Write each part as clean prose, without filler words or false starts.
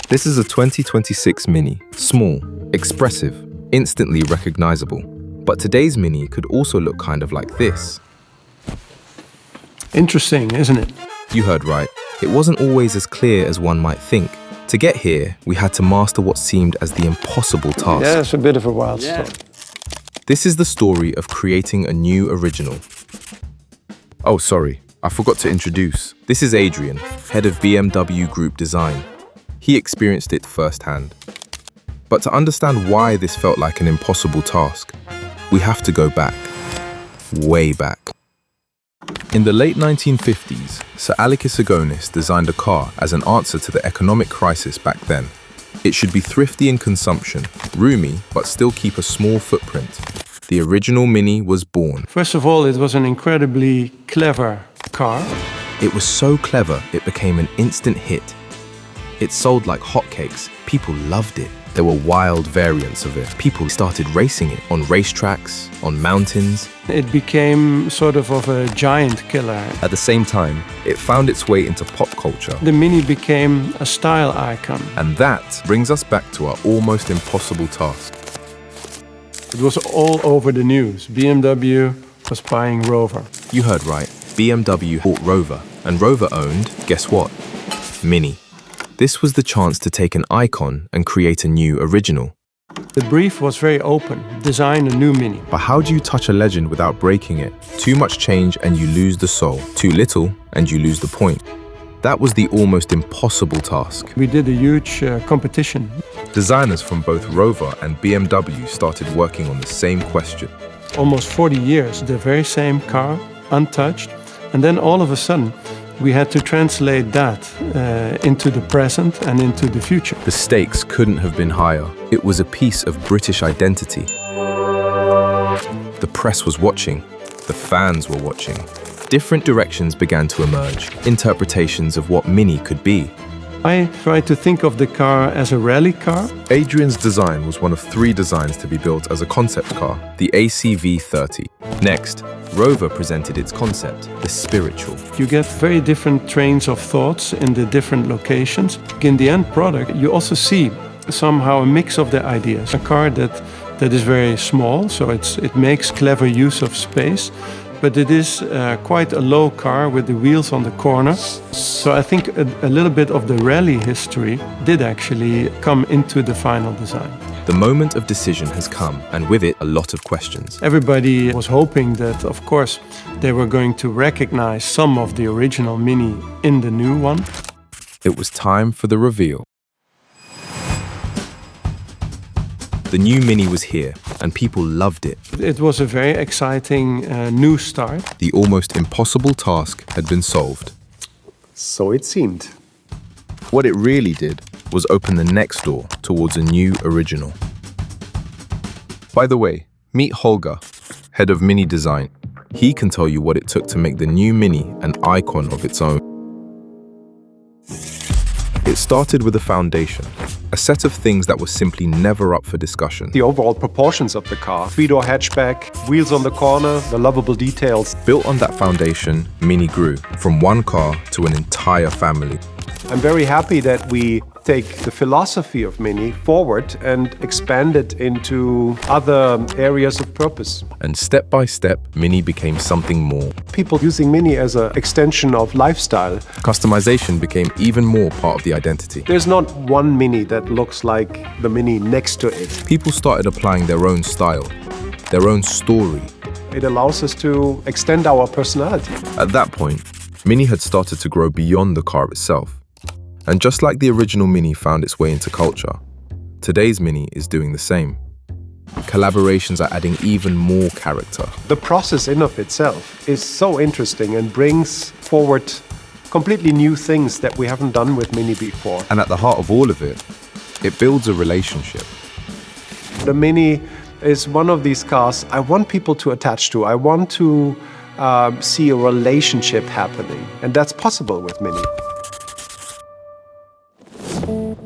This is a 2026 Mini. Small, expressive, instantly recognizable. But today's Mini could also look kind of like this. Interesting, isn't it? You heard right. It wasn't always as clear as one might think. To get here, we had to master what seemed as the impossible task. Yeah, it's a bit of a wild story. This is the story of creating a new original. Oh, sorry, I forgot to introduce. This is Adrian, head of BMW Group Design. He experienced it firsthand. But to understand why this felt like an impossible task, we have to go back, way back. In the late 1950s, Sir Alekis Agonis designed a car as an answer to the economic crisis back then. It should be thrifty in consumption, roomy, but still keep a small footprint. The original Mini was born. First of all, it was an incredibly clever car. It was so clever, it became an instant hit. It sold like hotcakes. People loved it. There were wild variants of it. People started racing it on racetracks, on mountains. It became sort of a giant killer. At the same time, it found its way into pop culture. The Mini became a style icon. And that brings us back to our almost impossible task. It was all over the news. BMW was buying Rover. You heard right. BMW bought Rover, and Rover owned, guess what? Mini. This was the chance to take an icon and create a new original. The brief was very open. Design a new Mini. But how do you touch a legend without breaking it? Too much change and you lose the soul. Too little and you lose the point. That was the almost impossible task. We did a huge competition. Designers from both Rover and BMW started working on the same question. Almost 40 years, the very same car, untouched. And then all of a sudden, we had to translate that into the present and into the future. The stakes couldn't have been higher. It was a piece of British identity. The press was watching. The fans were watching. Different directions began to emerge, interpretations of what Mini could be. I tried to think of the car as a rally car. Adrian's design was one of 3 designs to be built as a concept car, the ACV30. Next, Rover presented its concept, the spiritual. You get very different trains of thoughts in the different locations. In the end product, you also see somehow a mix of the ideas. A car that is very small, so it makes clever use of space, but it is quite a low car with the wheels on the corner. So I think a little bit of the rally history did actually come into the final design. The moment of decision has come, and with it, a lot of questions. Everybody was hoping that, of course, they were going to recognize some of the original Mini in the new one. It was time for the reveal. The new Mini was here, and people loved it. It was a very exciting new start. The almost impossible task had been solved. So it seemed. What it really did was open the next door towards a new original. By the way, meet Holger, head of Mini Design. He can tell you what it took to make the new Mini an icon of its own. It started with a foundation, a set of things that was simply never up for discussion. The overall proportions of the car, 3-door hatchback, wheels on the corner, the lovable details. Built on that foundation, Mini grew from one car to an entire family. I'm very happy that we take the philosophy of Mini forward and expand it into other areas of purpose. And step by step, Mini became something more. People using Mini as an extension of lifestyle. Customization became even more part of the identity. There's not one Mini that looks like the Mini next to it. People started applying their own style, their own story. It allows us to extend our personality. At that point, Mini had started to grow beyond the car itself. And just like the original Mini found its way into culture, today's Mini is doing the same. Collaborations are adding even more character. The process in of itself is so interesting and brings forward completely new things that we haven't done with Mini before. And at the heart of all of it, it builds a relationship. The Mini is one of these cars I want people to attach to. I want to see a relationship happening, and that's possible with Mini.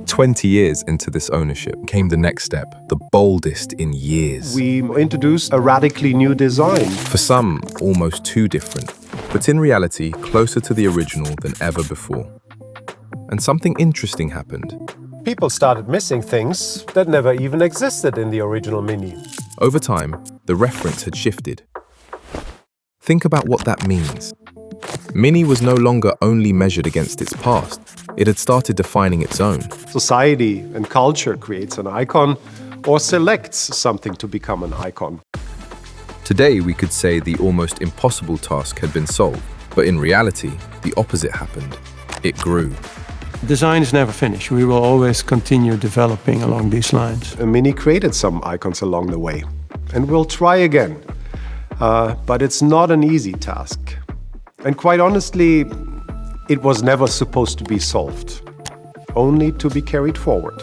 20 years into this ownership came the next step, the boldest in years. We introduced a radically new design. For some, almost too different, but in reality, closer to the original than ever before. And something interesting happened. People started missing things that never even existed in the original Mini. Over time, the reference had shifted. Think about what that means. Mini was no longer only measured against its past. It had started defining its own. Society and culture creates an icon or selects something to become an icon. Today, we could say the almost impossible task had been solved, but in reality, the opposite happened. It grew. Design is never finished. We will always continue developing along these lines. Mini created some icons along the way, and we'll try again. But it's not an easy task. And quite honestly, it was never supposed to be solved, only to be carried forward.